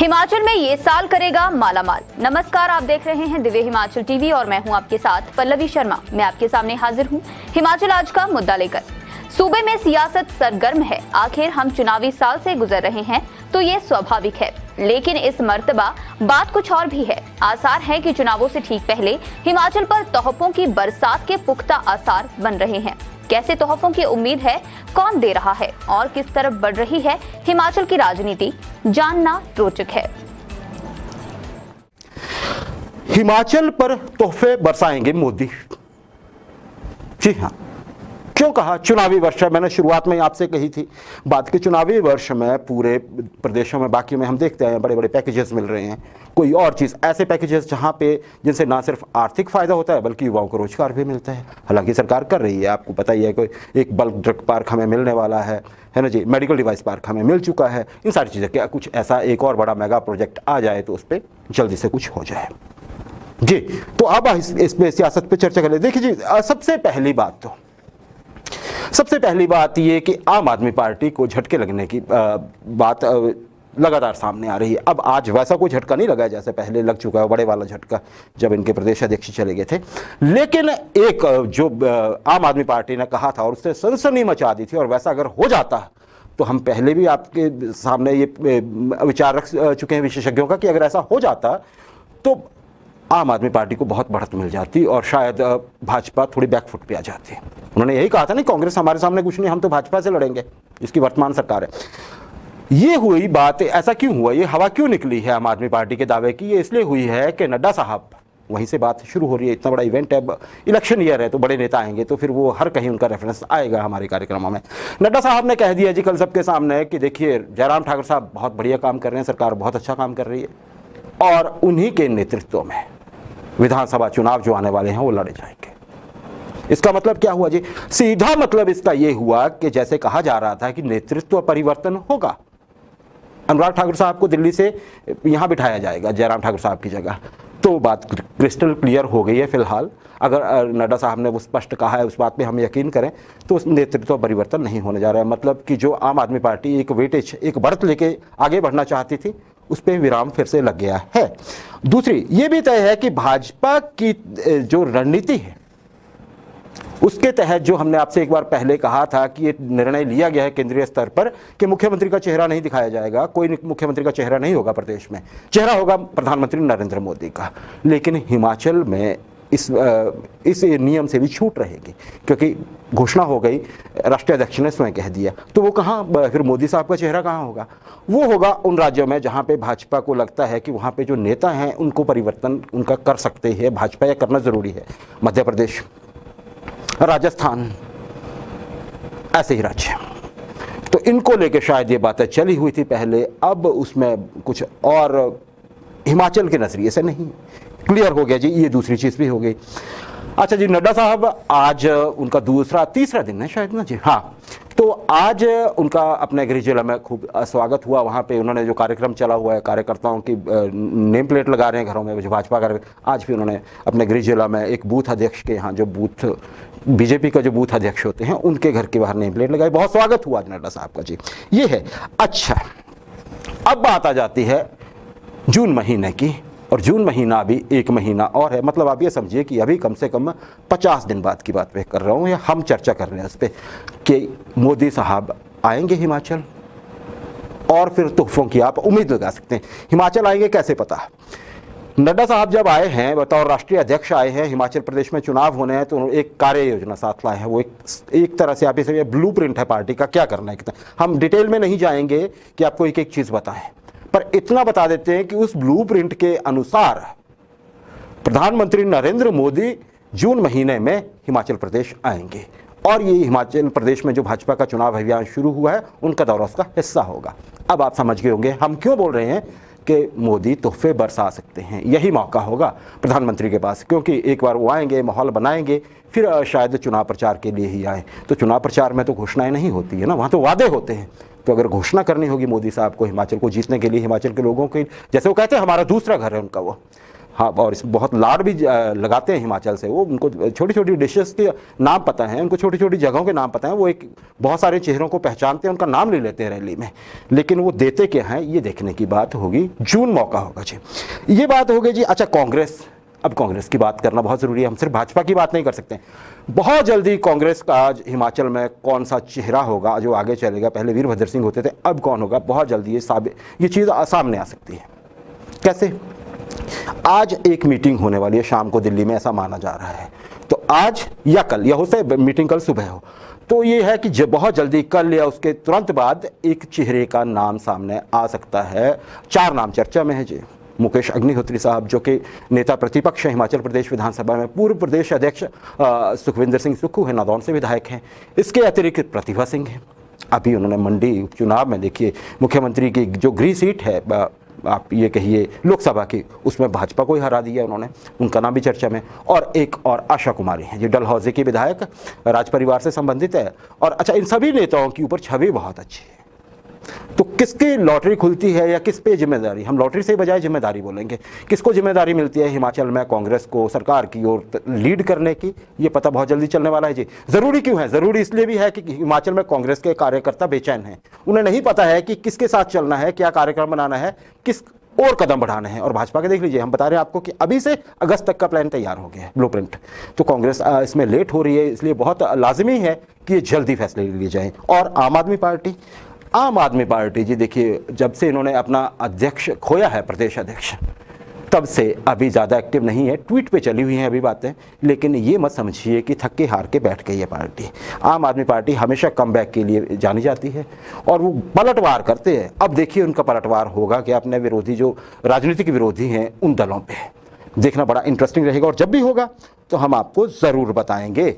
हिमाचल में ये साल करेगा मालामाल। नमस्कार, आप देख रहे हैं दिव्य हिमाचल टीवी और मैं हूं आपके साथ पल्लवी शर्मा। मैं आपके सामने हाजिर हूं हिमाचल आज का मुद्दा लेकर। सूबे में सियासत सरगर्म है। आखिर हम चुनावी साल से गुजर रहे हैं तो ये स्वाभाविक है, लेकिन इस मर्तबा बात कुछ और भी है। आसार है कि चुनावों से ठीक पहले हिमाचल पर तोहफों की बरसात के पुख्ता आसार बन रहे हैं। कैसे तोहफों की उम्मीद है, कौन दे रहा है और किस तरफ बढ़ रही है हिमाचल की राजनीति, जानना रोचक है। हिमाचल पर तोहफे बरसाएंगे मोदी। जी हाँ, क्यों कहा? चुनावी वर्ष है। मैंने शुरुआत में आपसे कही थी बात कि चुनावी वर्ष में पूरे प्रदेशों में, बाकी में हम देखते हैं बड़े बड़े पैकेजेस मिल रहे हैं, कोई और चीज़, ऐसे पैकेजेस जहां पे जिनसे ना सिर्फ आर्थिक फायदा होता है बल्कि युवाओं को रोजगार भी मिलता है। हालांकि सरकार कर रही है, आपको पता ही है, कोई एक बल्क ड्रग पार्क हमें मिलने वाला है ना जी, मेडिकल डिवाइस पार्क हमें मिल चुका है। इन सारी चीज़ें, क्या कुछ ऐसा एक और बड़ा मेगा प्रोजेक्ट आ जाए तो उस पर जल्दी से कुछ हो जाए जी। तो अब इस पे सियासत पे चर्चा करें। देखिए जी, सबसे पहली बात ये कि आम आदमी पार्टी को झटके लगने की बात लगातार सामने आ रही है। अब आज वैसा कोई झटका नहीं लगा जैसे पहले लग चुका है, बड़े वाला झटका जब इनके प्रदेश अध्यक्ष चले गए थे। लेकिन एक जो आम आदमी पार्टी ने कहा था और उससे सनसनी मचा दी थी, और वैसा अगर हो जाता तो हम पहले भी आपके सामने ये विचार रख चुके हैं विशेषज्ञों का कि अगर ऐसा हो जाता तो आम आदमी पार्टी को बहुत बढ़त मिल जाती और शायद भाजपा थोड़ी बैकफुट पे आ जाती। उन्होंने यही कहा था ना, कांग्रेस हमारे सामने कुछ नहीं, हम तो भाजपा से लड़ेंगे, जिसकी वर्तमान सरकार है। ये हुई बात, ऐसा क्यों हुआ, ये हवा क्यों निकली है आम आदमी पार्टी के दावे की? ये इसलिए हुई है कि नड्डा साहब, वहीं से बात शुरू हो रही है। इतना बड़ा इवेंट है, इलेक्शन ईयर है, तो बड़े नेता आएंगे तो फिर वो हर कहीं उनका रेफरेंस आएगा हमारे कार्यक्रमों में। नड्डा साहब ने कह दिया जी कल सबके सामने कि देखिए जयराम ठाकुर साहब बहुत बढ़िया काम कर रहे हैं, सरकार बहुत अच्छा काम कर रही है और उन्हीं के नेतृत्व में विधानसभा चुनाव जो आने वाले हैं वो लड़े जाएंगे। इसका मतलब क्या हुआ जी? सीधा मतलब इसका ये हुआ कि जैसे कहा जा रहा था कि नेतृत्व परिवर्तन होगा, अनुराग ठाकुर साहब को दिल्ली से यहां बिठाया जाएगा जयराम ठाकुर साहब की जगह, तो बात क्रिस्टल क्लियर हो गई है। फिलहाल अगर नड्डा साहब ने वो स्पष्ट कहा है, उस बात पे हम यकीन करें, तो नेतृत्व परिवर्तन नहीं होने जा रहा है। मतलब कि जो आम आदमी पार्टी एक वेटेज, एक बढ़त लेके आगे बढ़ना चाहती थी, उस पर विराम फिर से लग गया है। दूसरी ये भी तय है कि भाजपा की जो रणनीति है उसके तहत, जो हमने आपसे एक बार पहले कहा था कि ये निर्णय लिया गया है केंद्रीय स्तर पर कि मुख्यमंत्री का चेहरा नहीं दिखाया जाएगा, कोई मुख्यमंत्री का चेहरा नहीं होगा प्रदेश में, चेहरा होगा प्रधानमंत्री नरेंद्र मोदी का। लेकिन हिमाचल में इस नियम से भी छूट रहेगी, क्योंकि घोषणा हो गई, राष्ट्रीय अध्यक्ष ने स्वयं कह दिया, तो वो कहाँ, फिर मोदी साहब का चेहरा कहाँ होगा? वो होगा उन राज्यों में जहाँ पे भाजपा को लगता है कि वहाँ पे जो नेता हैं उनको परिवर्तन उनका कर सकते हैं भाजपा, या करना जरूरी है। मध्य प्रदेश, राजस्थान, ऐसे ही राज्य, तो इनको लेके शायद ये बातें चली हुई थी पहले, अब उसमें कुछ और हिमाचल के नजरिए से नहीं, क्लियर हो गया जी। ये दूसरी चीज भी हो गई। अच्छा जी, नड्डा साहब आज उनका तीसरा दिन है शायद ना जी, हाँ, तो आज उनका अपने गृह जिला में खूब स्वागत हुआ। वहाँ पे उन्होंने जो कार्यक्रम चला हुआ है, कार्यकर्ताओं की नेम प्लेट लगा रहे हैं घरों में जो भाजपा का, आज भी उन्होंने अपने गृह जिला में एक बूथ अध्यक्ष के यहाँ, जो बूथ बीजेपी का जो बूथ अध्यक्ष होते हैं उनके घर के बाहर नेम प्लेट लगाई। बहुत स्वागत हुआ आज नड्डा साहब का जी, ये है। अच्छा, अब बात आ जाती है जून महीने की, और जून महीना अभी एक महीना और है। मतलब आप ये समझिए कि अभी कम से कम 50 दिन बाद की बात मैं कर रहा हूँ, या हम चर्चा कर रहे हैं इस पर कि मोदी साहब आएंगे हिमाचल, और फिर तोहफों की आप उम्मीद लगा सकते हैं। हिमाचल आएंगे कैसे पता? नड्डा साहब जब आए हैं, बतौर राष्ट्रीय अध्यक्ष आए हैं, हिमाचल प्रदेश में चुनाव होने हैं, तो एक कार्य योजना साथ लाए हैं। वो एक तरह से आप इसे ब्लू प्रिंट है पार्टी का, क्या करना है कितना। हम डिटेल में नहीं जाएंगे कि आपको एक एक चीज बताएं, पर इतना बता देते हैं कि उस ब्लूप्रिंट के अनुसार प्रधानमंत्री नरेंद्र मोदी जून महीने में हिमाचल प्रदेश आएंगे, और ये हिमाचल प्रदेश में जो भाजपा का चुनाव अभियान शुरू हुआ है उनका दौरा उसका हिस्सा होगा। अब आप समझ गए होंगे हम क्यों बोल रहे हैं कि मोदी तोहफे बरसा सकते हैं। यही मौका होगा प्रधानमंत्री के पास, क्योंकि एक बार वो आएंगे, माहौल बनाएंगे, फिर शायद चुनाव प्रचार के लिए ही आए। तो चुनाव प्रचार में तो घोषणाएं नहीं होती है ना, वहाँ तो वादे होते हैं। तो अगर घोषणा करनी होगी मोदी साहब को हिमाचल को जीतने के लिए, हिमाचल के लोगों के, जैसे वो कहते हैं हमारा दूसरा घर है उनका, वो हाँ, और इस बहुत लाड भी लगाते हैं हिमाचल से। वो उनको छोटी छोटी डिशेस के नाम पता हैं, उनको छोटी छोटी जगहों के नाम पता हैं, वो एक बहुत सारे चेहरों को पहचानते हैं, उनका नाम ले लेते हैं रैली में। लेकिन वो देते क्या हैं, ये देखने की बात होगी। जून मौका होगा जी, ये बात होगी जी। अच्छा, कांग्रेस, अब कांग्रेस की बात करना बहुत ज़रूरी है, हम सिर्फ भाजपा की बात नहीं कर सकते। बहुत जल्दी कांग्रेस का आज हिमाचल में कौन सा चेहरा होगा जो आगे चलेगा, पहले वीरभद्र सिंह होते थे, अब कौन होगा, बहुत जल्दी ये चीज़ सामने आ सकती है। कैसे? आज एक मीटिंग होने वाली है शाम को दिल्ली में, ऐसा माना जा रहा है। तो आज या कल, या हो सकता है मीटिंग कल सुबह हो, तो ये है कि बहुत जल्दी कल या उसके तुरंत बाद एक चेहरे का नाम सामने आ सकता है। 4 नाम चर्चा में है जी। मुकेश अग्निहोत्री साहब, जो कि नेता प्रतिपक्ष है हिमाचल प्रदेश विधानसभा में, पूर्व प्रदेश अध्यक्ष सुखविंदर सिंह सुक्खू है, नादौन से विधायक हैं। इसके अतिरिक्त प्रतिभा सिंह है, अभी उन्होंने मंडी उपचुनाव में देखिए मुख्यमंत्री की जो गृह सीट है, आप ये कहिए लोकसभा की, उसमें भाजपा को ही हरा दिया उन्होंने, उनका नाम भी चर्चा में। और एक और आशा कुमारी हैं जी, डलहौजी की विधायक, राज परिवार से संबंधित है। और अच्छा, इन सभी नेताओं की ऊपर छवि बहुत अच्छी है। तो किसकी लॉटरी खुलती है या किस पे जिम्मेदारी, हम लॉटरी से बजाय जिम्मेदारी बोलेंगे, किसको जिम्मेदारी मिलती है हिमाचल में कांग्रेस को सरकार की ओर लीड करने की, ये पता बहुत जल्दी चलने वाला है जी। ज़रूरी क्यों है? ज़रूरी इसलिए भी है कि हिमाचल में कांग्रेस के कार्यकर्ता बेचैन हैं, उन्हें नहीं पता है कि किसके साथ चलना है, क्या कार्यक्रम बनाना है, किस और कदम बढ़ाने हैं। और भाजपा के देख लीजिए, हम बता रहे हैं आपको कि अभी से अगस्त तक का प्लान तैयार हो गया है, ब्लूप्रिंट। तो कांग्रेस इसमें लेट हो रही है, इसलिए बहुत लाजमी है कि ये जल्दी फैसले लिए जाएं। और आम आदमी पार्टी जी, देखिए जब से इन्होंने अपना अध्यक्ष खोया है, प्रदेश अध्यक्ष, तब से अभी ज़्यादा एक्टिव नहीं है। ट्वीट पे चली हुई हैं अभी बातें, लेकिन ये मत समझिए कि थक के हार के बैठ गई है पार्टी। आम आदमी पार्टी हमेशा कमबैक के लिए जानी जाती है और वो पलटवार करते हैं। अब देखिए उनका पलटवार होगा कि अपने विरोधी, जो राजनीतिक विरोधी हैं, उन दलों पे देखना बड़ा इंटरेस्टिंग रहेगा। और जब भी होगा तो हम आपको ज़रूर बताएंगे।